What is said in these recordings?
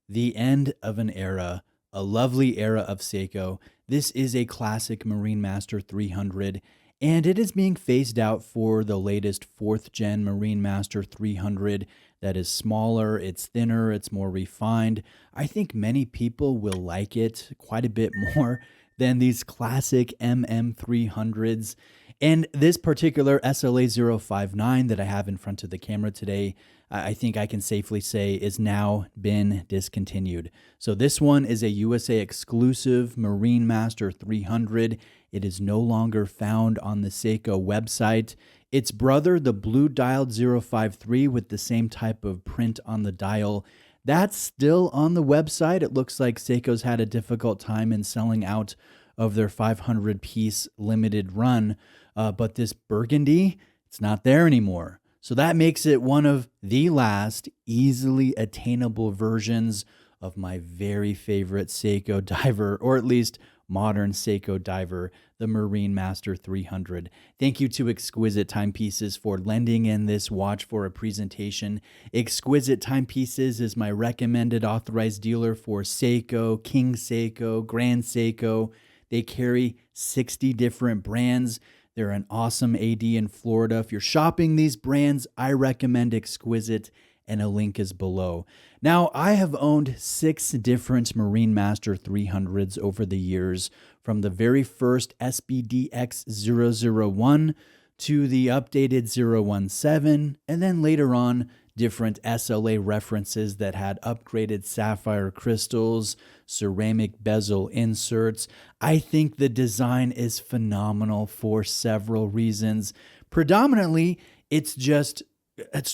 The end of an era, a lovely era of Seiko. This is a classic Marinemaster 300, and it is being phased out for the latest 4th gen Marinemaster 300 that is smaller, it's thinner, it's more refined. I think many people will like it quite a bit more than these classic MM300s. And this particular SLA 059 that I have in front of the camera today, I think I can safely say is now been discontinued. So this one is a USA exclusive Marinemaster 300. It is no longer found on the Seiko website. Its brother, the blue dialed 053 with the same type of print on the dial, that's still on the website. It looks like Seiko's had a difficult time in selling out of their 500 piece limited run. But this burgundy, it's not there anymore. So that makes it one of the last easily attainable versions of my very favorite Seiko diver, or at least modern Seiko diver, the Marinemaster 300. Thank you to Exquisite Timepieces for lending in this watch for a presentation. Exquisite Timepieces is my recommended authorized dealer for Seiko, King Seiko, Grand Seiko. They carry 60 different brands. They're an awesome AD in Florida. If you're shopping these brands, I recommend Exquisite, and a link is below. Now, I have owned 6 different Marinemaster 300s over the years, from the very first SBDX001 to the updated 017, and then later on, different SLA references that had upgraded sapphire crystals, ceramic bezel inserts. I think the design is phenomenal for several reasons. Predominantly, it's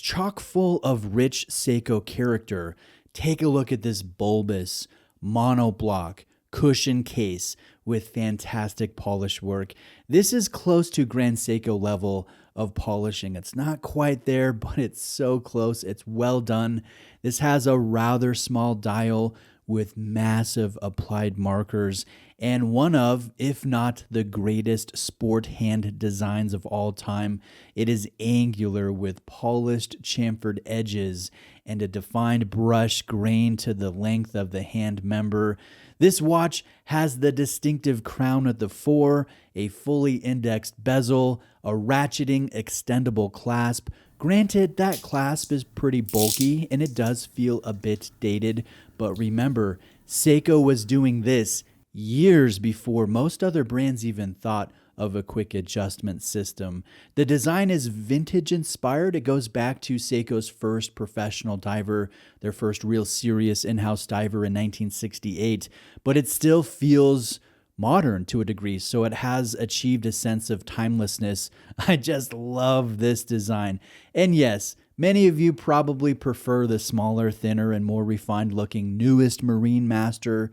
chock full of rich Seiko character. Take a look at this bulbous monoblock cushion case with fantastic polish work. This is close to Grand Seiko level of polishing. It's not quite there, but it's so close. It's well done. This has a rather small dial with massive applied markers and one of, if not the greatest sport hand designs of all time. It is angular with polished chamfered edges and a defined brush grain to the length of the hand member. This watch has the distinctive crown at the fore, a fully indexed bezel, a ratcheting extendable clasp. Granted, that clasp is pretty bulky and it does feel a bit dated, but remember, Seiko was doing this years before most other brands even thought of a quick adjustment system. The design is vintage inspired. It goes back to Seiko's first professional diver, their first real serious in-house diver in 1968, but it still feels modern to a degree, so it has achieved a sense of timelessness. I just love this design. And yes, many of you probably prefer the smaller, thinner, and more refined looking newest Marinemaster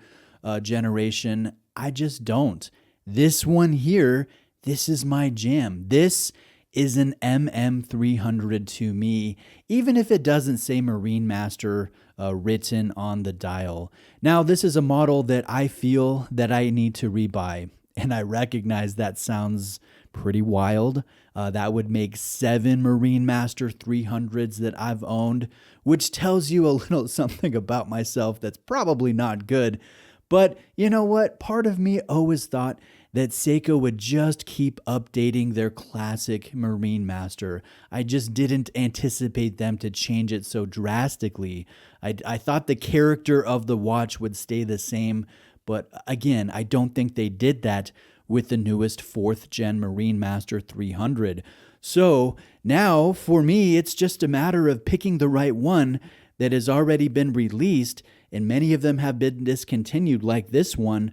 generation. I just don't. This one here, this is my jam. This is an MM300 to me, even if it doesn't say Marinemaster written on the dial. Now, this is a model that I feel that I need to rebuy, and I recognize that sounds pretty wild. That would make 7 Marinemaster 300s that I've owned, which tells you a little something about myself that's probably not good. But you know what? Part of me always thought that Seiko would just keep updating their classic Marinemaster. I just didn't anticipate them to change it so drastically. I thought the character of the watch would stay the same, but again, I don't think they did that with the newest 4th gen Marinemaster 300. So now, for me, it's just a matter of picking the right one that has already been released, and many of them have been discontinued like this one,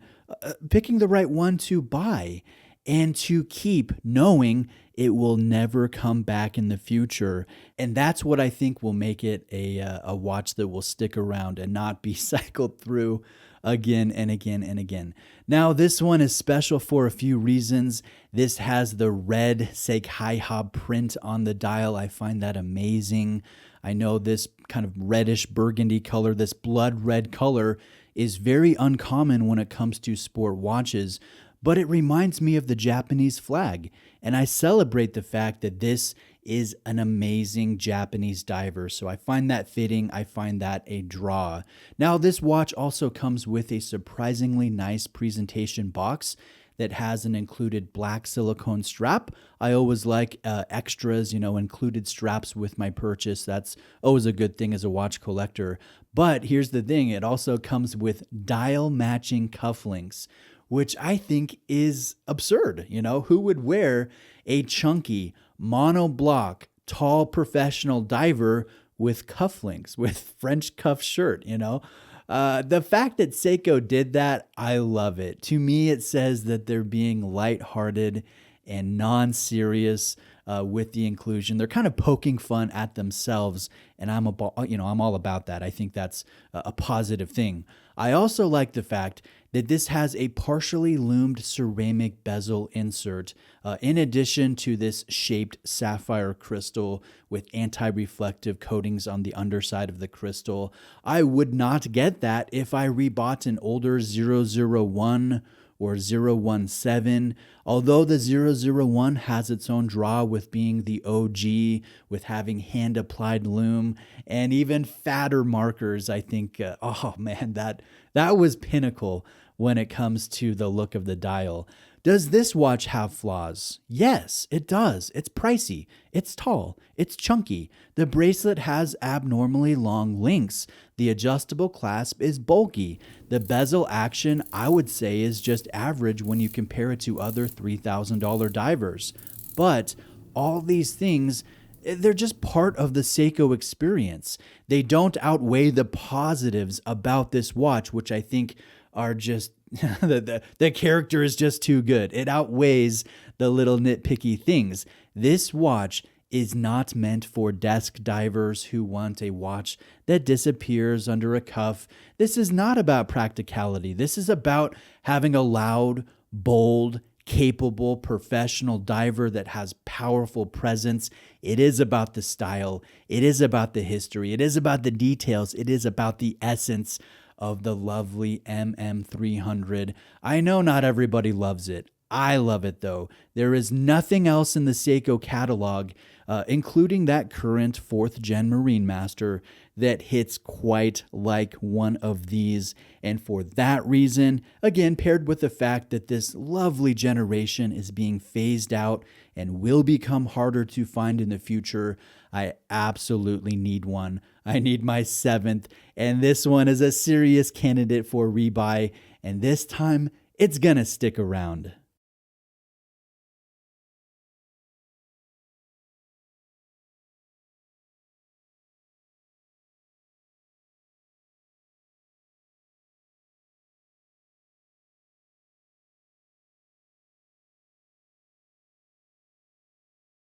picking the right one to buy and to keep, knowing it will never come back in the future. And that's what I think will make it a watch that will stick around and not be cycled through again and again and again. Now, this one is special for a few reasons. This has the red Seiko print on the dial. I find that amazing. I know this kind of reddish burgundy color, this blood red color, is very uncommon when it comes to sport watches, but it reminds me of the Japanese flag, and I celebrate the fact that this is an amazing Japanese diver. So I find that fitting. I find that a draw. Now, this watch also comes with a surprisingly nice presentation box that has an included black silicone strap. I always like extras, included straps with my purchase. That's always a good thing as a watch collector. But here's the thing, it also comes with dial matching cufflinks, which I think is absurd. Who would wear a chunky, monoblock, tall professional diver with cufflinks, with French cuff shirt, The fact that Seiko did that, I love it. To me, it says that they're being lighthearted and non-serious with the inclusion. They're kind of poking fun at themselves, and I'm all about that. I think that's a positive thing. I also like the fact that this has a partially loomed ceramic bezel insert, in addition to this shaped sapphire crystal with anti-reflective coatings on the underside of the crystal. I would not get that if I rebought an older 001 or 017. Although the 001 has its own draw with being the OG, with having hand-applied lume, and even fatter markers, I think, that was pinnacle when it comes to the look of the dial. Does this watch have flaws? Yes, it does. It's pricey. It's tall. It's chunky. The bracelet has abnormally long links. The adjustable clasp is bulky. The bezel action, I would say, is just average when you compare it to other $3,000 divers. But all these things, they're just part of the Seiko experience. They don't outweigh the positives about this watch, which I think are just the character is just too good. It outweighs the little nitpicky things. This watch is not meant for desk divers who want a watch that disappears under a cuff. This is not about practicality. This is about having a loud, bold, capable, professional diver that has powerful presence. It is about the style. It is about the history. It is about the details. It is about the essence of the lovely MM300. I know not everybody loves it. I love it though. There is nothing else in the Seiko catalog, including that current 4th gen Marinemaster, that hits quite like one of these. And for that reason, again, paired with the fact that this lovely generation is being phased out and will become harder to find in the future, I absolutely need one. I need my 7th, and this one is a serious candidate for rebuy, and this time it's gonna stick around.